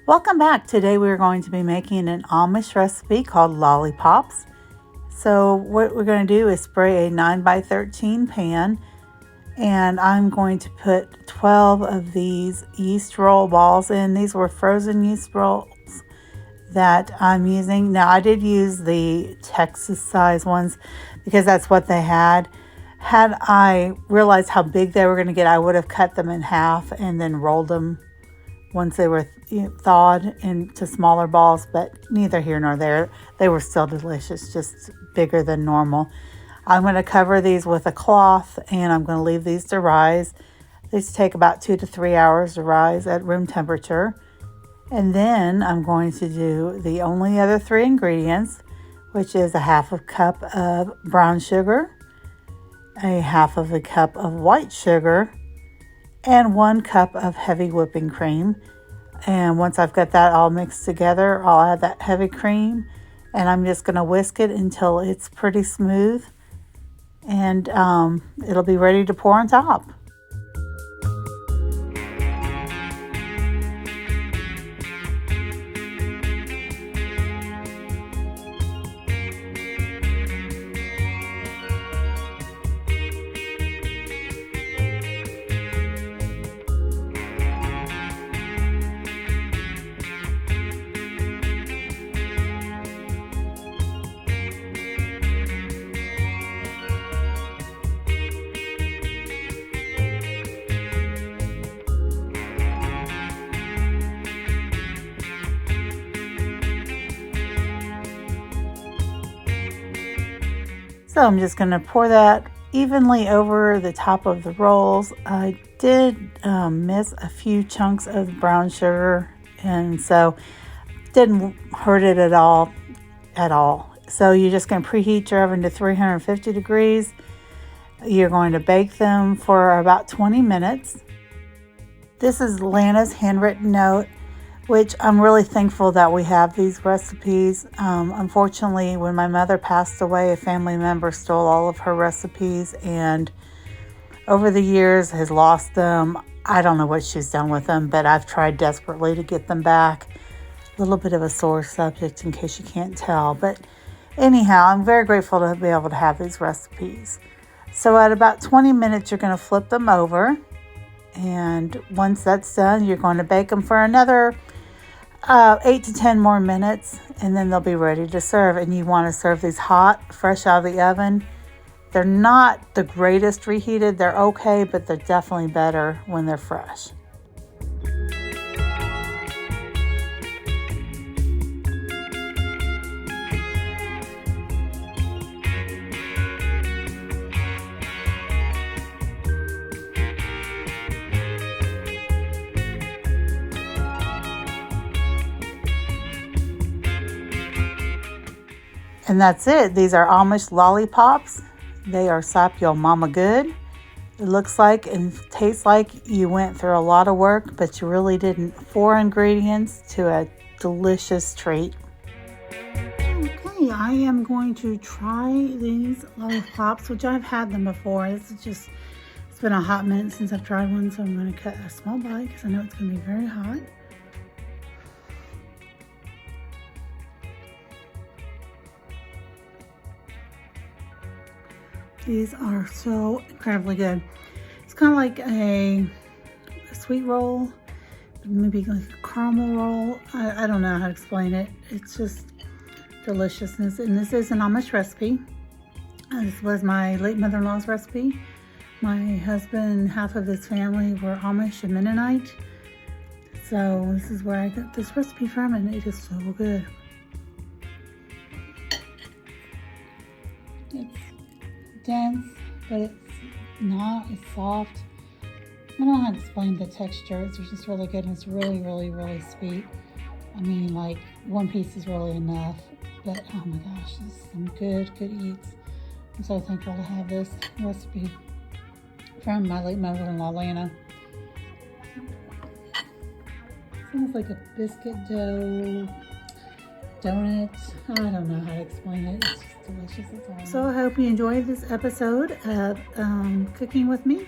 Welcome back. Today we're going to be making an Amish recipe called Lollipops. So what we're going to do is spray a 9x13 pan, and I'm going to put 12 of these yeast roll balls in. These were frozen yeast rolls that I'm using. Now I did use the Texas size ones because that's what they had. Had I realized how big they were going to get, I would have cut them in half and then rolled them once they were thawed into smaller balls, but neither here nor there. They were still delicious, just bigger than normal. I'm going to cover these with a cloth, and I'm going to leave these to rise. These take about 2 to 3 hours to rise at room temperature. And then I'm going to do the only other 3 ingredients, which is a half a cup of brown sugar, a half of a cup of white sugar, and 1 cup of heavy whipping cream. And once I've got that all mixed together, I'll add that heavy cream, and I'm just going to whisk it until it's pretty smooth, and it'll be ready to pour on top. So I'm just going to pour that evenly over the top of the rolls. I did miss a few chunks of brown sugar, and so didn't hurt it at all. So you're just going to preheat your oven to 350 degrees. You're going to bake them for about 20 minutes. This is Lana's handwritten note, which I'm really thankful that we have these recipes. Unfortunately, when my mother passed away, a family member stole all of her recipes, and over the years has lost them. I don't know what she's done with them, but I've tried desperately to get them back. A little bit of a sore subject in case you can't tell. But anyhow, I'm very grateful to be able to have these recipes. So at about 20 minutes, you're going to flip them over. And once that's done, you're going to bake them for another 8 to 10 more minutes, and then they'll be ready to serve. And you want to serve these hot, fresh out of the oven. They're not the greatest reheated. They're okay, but they're definitely better when they're fresh. And that's it. These are Amish Lollipops. They are sap yo mama good. It looks like and tastes like you went through a lot of work, but you really didn't. 4 ingredients to a delicious treat. Okay, I am going to try these Lollipops, which I've had them before. It's been a hot minute since I've tried one, so I'm going to cut a small bite because I know it's going to be very hot. These are so incredibly good. It's kind of like a sweet roll, maybe like a caramel roll. I don't know how to explain it. It's just deliciousness. And this is an Amish recipe. This was my late mother-in-law's recipe. My husband, half of his family were Amish and Mennonite. So this is where I got this recipe from, and it is so good. It's dense, but it's soft. I don't know how to explain the texture. It's just really good, and it's really, really, really sweet. I mean, like, 1 piece is really enough, but oh my gosh, this is some good eats. I'm so thankful to have this recipe from my late mother-in-law, Lana. Sounds like a biscuit dough donut. I don't know how to explain it. It's just delicious. So I hope you enjoyed this episode of cooking with me.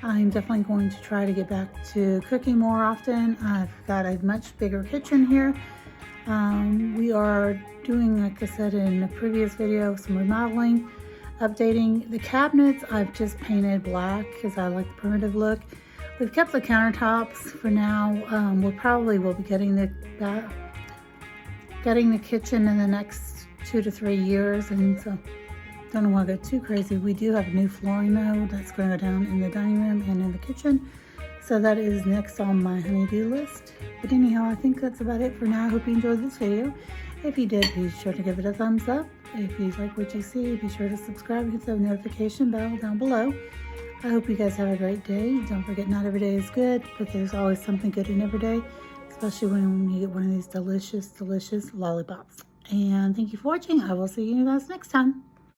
I'm definitely going to try to get back to cooking more often. I've got a much bigger kitchen here. We are doing, like I said in the previous video, some remodeling, updating the cabinets. I've just painted black because I like the primitive look. We've kept the countertops for now. We probably will be getting the kitchen in the next 2 to 3 years, and so don't want to go too crazy. We do have new flooring though that's going to go down in the dining room and in the kitchen, so that is next on my honey-do list. But anyhow, I think that's about it for now. I hope you enjoyed this video. If you did, be sure to give it a thumbs up. If you like what you see, be sure to subscribe and hit the notification bell down below. I hope you guys have a great day. Don't forget, not every day is good, but there's always something good in every day, especially when you get one of these delicious, delicious lollipops. And thank you for watching. I will see you guys next time.